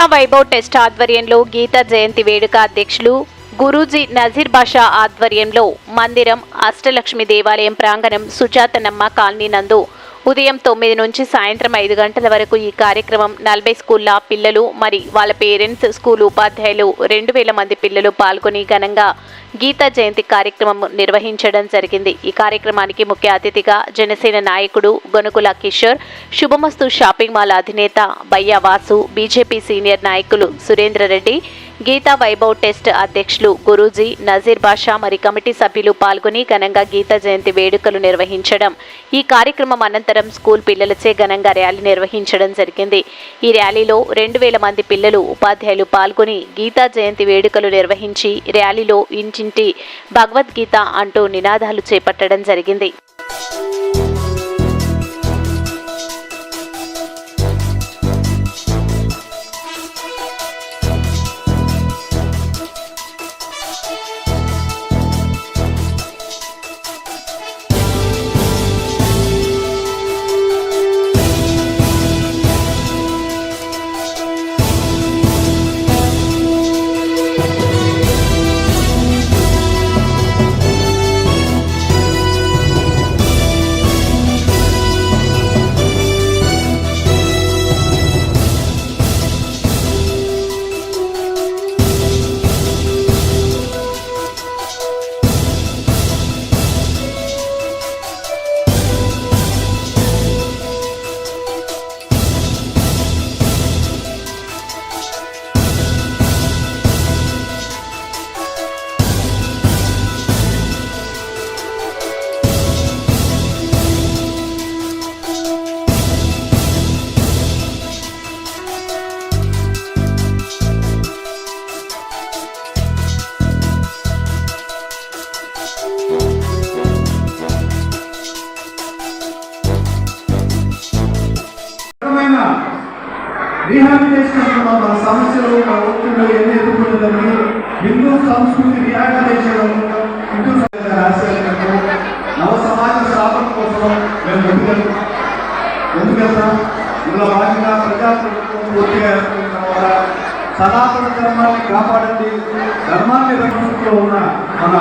Gita Vaibhav test ఆధ్వర్యంలో గీతా జయంతి వేడుక అధ్యక్షులు గురూజీ నజీర్ బాషా ఆధ్వర్యంలో మందిరం అష్టలక్ష్మి దేవాలయం ప్రాంగణం సుజాతనమ్మ కాలనీ నందు ఉదయం 9 నుంచి సాయంత్రం 5 గంటల వరకు ఈ కార్యక్రమం 40 స్కూళ్ల పిల్లలు మరి వాళ్ళ పేరెంట్స్ స్కూల్ ఉపాధ్యాయులు 2000 మంది పిల్లలు పాల్గొని ఘనంగా గీతా జయంతి కార్యక్రమం నిర్వహించడం జరిగింది। ఈ కార్యక్రమానికి ముఖ్య అతిథిగా జనసేన నాయకుడు గొనుకుల కిషోర్, శుభమస్తు షాపింగ్ మాల్ అధినేత బయ్యా వాసు, బీజేపీ సీనియర్ నాయకులు సురేంద్ర రెడ్డి, గీతా వైభవ్ టెస్ట్ అధ్యక్షులు గురూజీ నజీర్ బాషా మరి కమిటీ సభ్యులు పాల్గొని ఘనంగా గీతా జయంతి వేడుకలు నిర్వహించడం। ఈ కార్యక్రమం అనంతరం స్కూల్ పిల్లలచే ఘనంగా ర్యాలీ నిర్వహించడం జరిగింది। ఈ ర్యాలీలో 2000 మంది పిల్లలు ఉపాధ్యాయులు పాల్గొని గీతా జయంతి వేడుకలు నిర్వహించి ర్యాలీలో ఇంటింటి భగవద్గీత అంటూ నినాదాలు చేపట్టడం జరిగింది। రీహాబిలిటేషన్ మన సమస్యలు ఒత్తిళ్ళు ఎన్ని ఎదుర్కొంటుందని హిందూ సంస్కృతి రీహాబిలిటేషన్ హిందూ రాష్ట్రాలకు నవ సమాజ స్థాపన కోసం మేము ముందుకెళ్తాం। ఇందులో భాగంగా ప్రజాప్రభుత్వం పూర్తిగా ఏర్పడిన తర్వాత సనాతన ధర్మాన్ని కాపాడండి, ధర్మాన్ని రక్షణలో ఉన్న మన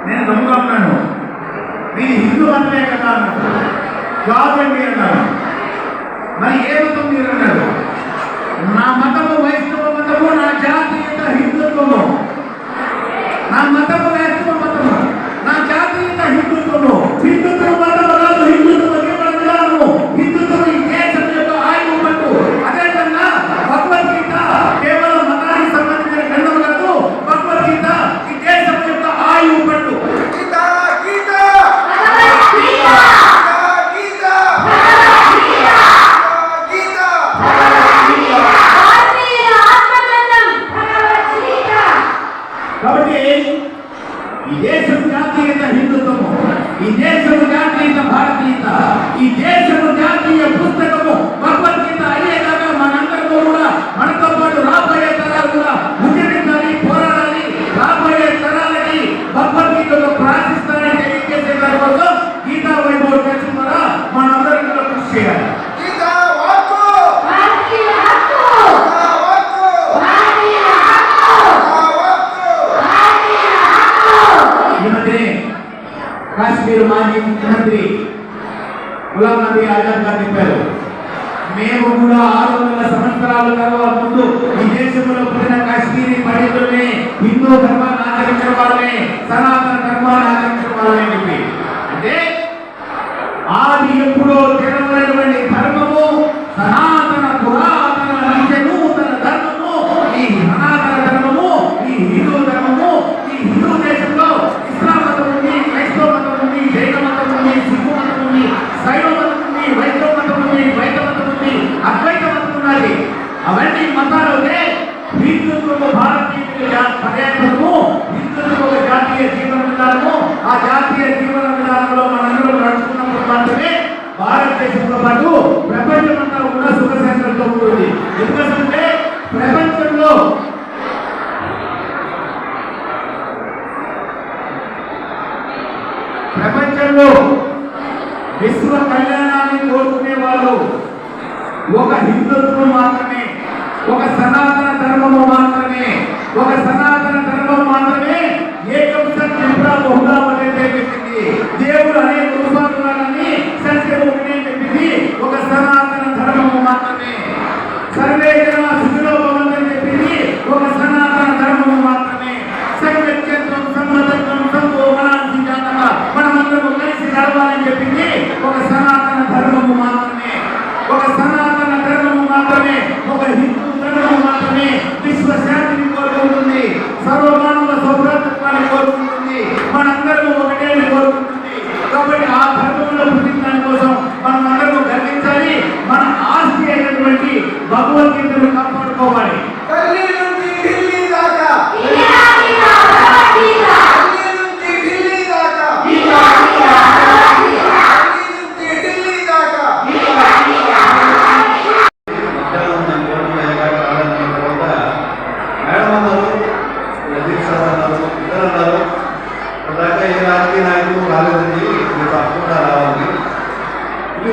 నేను నమ్ముతున్నాను మీరు హిందూ అంటే కదా కాదండి అన్నారు। మరి ఏ మతం మీరు అన్నారు? నా మతము వైష్ణవ మతము, నా జాతీయత హిందుత్వం గౌరవనీయులు మాజీ ముఖ్యమంత్రి గులాం నబీ ఆజాద్ గారు చెప్పారు, మేము కూడా 600 సంవత్సరాల తర్వాత ముందు ఈ దేశంలో పుట్టిన కాశ్మీరీ పండితుల్ని హిందూ ధర్మాన్ని ఆచరించిన వాళ్ళే, సనాతన ధర్మాన్ని ఆచరించిన వాళ్ళే చెప్పి, అంటే ఆది ఎప్పుడో తెరవనటువంటి ధర్మము సనాతన పురాతన నిత్య నూతన ధర్మము, ఈ సనాతన ధర్మము, ఈ హిందూ ధర్మము, ఈ హిందూ దేశంలో ఇస్లాం మతం ఉంది, క్రైస్తవ మతం ఉంది, జైన మతం ఉంది, సిక్కు మతం ఉంది, శైవ మతం ఉంది, వైష్ణవ మతం ఉంది, ద్వైత మతం ఉంది, అద్వైత మతం ఉన్నది. అవన్నీ మతాలే హిందుత్వము భారతీయుల పర్యాయము, హిందుత్వం ఒక జాతీయ జీవన విధానము. ఆ జాతీయ జీవన విధానంలో మనందరం నడుచుకున్నప్పుడు మాత్రమే భారతదేశంతో పాటు ప్రపంచమంతా కూడా సుఖశాంతులతో ఉంటుంది. ఎందుకంటే ప్రపంచంలో విశ్వ కళ్యాణాన్ని కోరుకునే వాళ్ళు ఒక హిందుత్వం మాత్రమే, ఒక సనాతన ధర్మము మాత్రమే, ఒక సనాతన ధర్మం మాత్రమే. ఏకం సత్ విప్రా బహుళా వదేతే చెప్పింది. దేవుడు అనేక రూపాలని సత్యం ఒకటే చెప్పింది. ఒక సనాతన ధర్మము మాత్రమే. సర్వే జనా సుఖినో భవంతు అని చెప్పింది. ఒక సనాతన ధర్మము మాత్రమే. సర్వత్వం సమ్మతం సంతో మనాంసి జాతక, మనమందరం కలిసి నడవాలని చెప్పింది. ఒక సనాతన ధర్మము మాత్రమే, ఒక సనాతన ధర్మము మాత్రమే, ఒక హిందూ ధర్మము మాత్రమే విశ్వ శాంతిని కోరుకుంటుంది, సర్వమానవ సౌభ్రాతృత్వాన్ని కోరుకుంటుంది, మనందరము ఒకటే కోరుకుంటుంది. కాబట్టి ఆ ధర్మంలో పుట్టిన కోసం మనం అందరము గర్వించాలి. మన ఆస్తి అయినటువంటి భగవద్గీతను కాపాడుకోవాలి.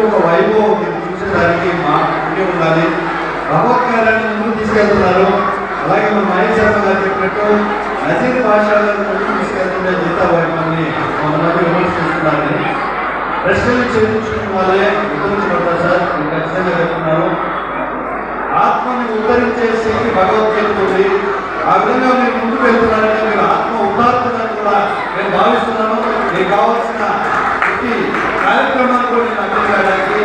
ఒక వైభవం చూసేదానికి మా పుణ్యం ఉండాలి. భగవద్గీతాన్ని ముందుకు తీసుకెళ్తున్నారు. అలాగే మన మహేష్ శర్మ గారు చెప్పినట్టు నజీర్ భాషలను ముందుకు తీసుకెళ్తుంటే గీతా వైభవాన్ని కొంతమంది విమర్శిస్తున్నారని ప్రశ్నలు చేయించుకున్న వాళ్ళే ఉద్ధరించబడతారు సార్. మీరు ఖచ్చితంగా చెప్తున్నారు. ఆత్మని ఉద్ధరించే శక్తి భగవద్గీత ఉంది. ఆ విధంగా మీరు ముందుకు వెళ్తున్నారంటే మీరు ఆత్మ ఉద్ధారణ కూడా నేను భావిస్తున్నాను. మీకు కావాల్సిన ప్రతి కార్యక్రమాన్ని కూడా నేను అందించడానికి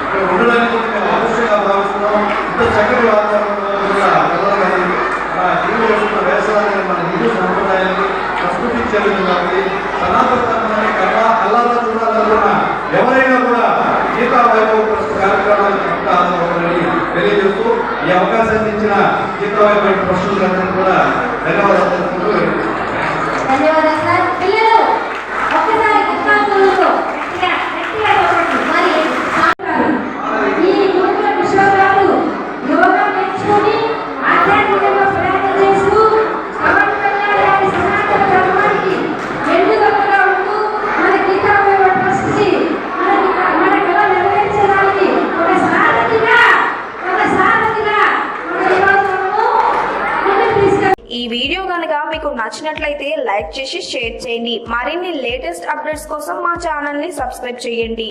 ఇక్కడ ఉండడానికి మేము అవశ్యంగా భావిస్తున్నాం. ఇంత చక్కటి వాతావరణంలో కూడా పిల్లలు మన హిందూ వస్తున్న వ్యవసాయాన్ని, మన హిందూ సంప్రదాయాన్ని సంస్కృతించే విధంగా సనాతన ధర్మాన్ని కల్లారా చూడాలనుకున్న ఎవరైనా కూడా గీతా వైభవ కార్యక్రమాలు ఆధారపడాలని తెలియజేస్తూ ఈ అవకాశాన్ని ఇచ్చిన గీతా వైభవ ప్రశ్నలందరినీ కూడా ధన్యవాదాలు తెలుపుకుంటూ ధన్యవాదాలు సార్. పిల్లలు ఒక్కసారి గుర్తాంతులతో మరి ఈ గురుకుల విశ్వరాలు యోగా నేర్చుకుని ఆధ్యాత్మికంగా ప్రయాణం చేస్తూ సమన్వయాన్ని సనాతన ధర్మానికి వెన్నుదన్నుగా ఉంటూ మన గీతా వైభవ ట్రస్ట్కి మన కళ నెరవేర్చడానికి ఒక సారథిగా మన ఈరోజు ముందుకు తీసుకెళ్తాం. ఈ వీడియో కనుక మీకు నచ్చినట్లయితే లైక్ చేసి షేర్ చేయండి. మరిన్ని లేటెస్ట్ అప్డేట్స్ కోసం మా ఛానల్ ని సబ్స్క్రైబ్ చేయండి.